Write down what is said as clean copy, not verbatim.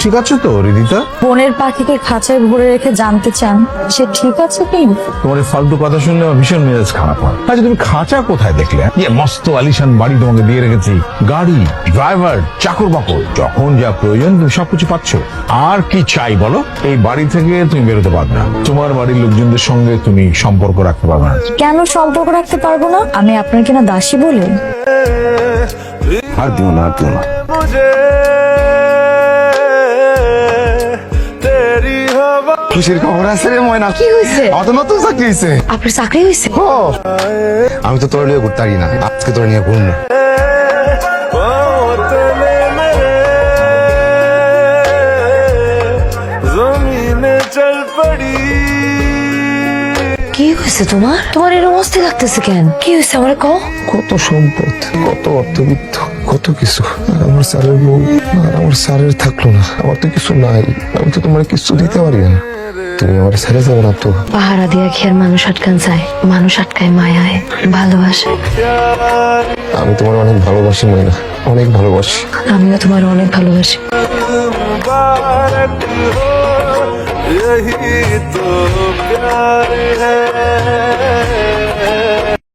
ঠিক আছে তো রিদিতা? বনের পাখিকে খাঁচায় ভরে রেখে জানতে চান সে ঠিক আছে কি? তোমার এই ফালতু কথা শুনলে আমার ভীষণ মেজাজ খারাপ হয়। আচ্ছা তুমি খাঁচা কোথায় দেখলে? মস্ত আলিশান বাড়ি তোমাকে দিয়ে রেখেছি, গাড়ি, ড্রাইভার, চাকর বাকর, যখন যা প্রয়োজন তুমি সবকিছু পাচ্ছ। আর কি চাই বলো? এই বাড়ি থেকে তুমি বেরোতে পারবে না, তোমার বাড়ির লোকজনদের সঙ্গে তুমি সম্পর্ক রাখতে পারবে না। কেন সম্পর্ক রাখতে পারবো না? আমি আপনার কিনা দাসী বলে? আর দিও না, আর দিও না। খুশির খবর আছে রে ময়না। কি হয়েছে? আমার তো নতুন চাকরি হয়েছে। আপনার চাকরি হয়েছে? আমি তো তোর নিয়ে ঘুরতে পারি না, আজকে তোর নিয়ে ঘুরবো। কি হয়েছে তোমার? তোমার এরকম অস্থির লাগতেছে কেন? কি হয়েছে আমার কও? কত সম্পদ, কত অর্থবিত্ত, কত কিছু, আর আমার স্যারের বউ, আর আমার স্যারের থাকলো না। আমার তো কিছু নাই, আমি তো তোমার কিছু দিতে পারি না। তুমি আমার ছেড়ে যাবে না তো? পাহারা দিয়া খেয়ার মানুষ আটকান যায়, মানুষ আটকায় মায়ায়, ভালোবাসে। আমি তোমার অনেক ভালোবাসি ময়না, অনেক ভালোবাসি। আমিও তোমার অনেক ভালোবাসি। यही तो प्यार है।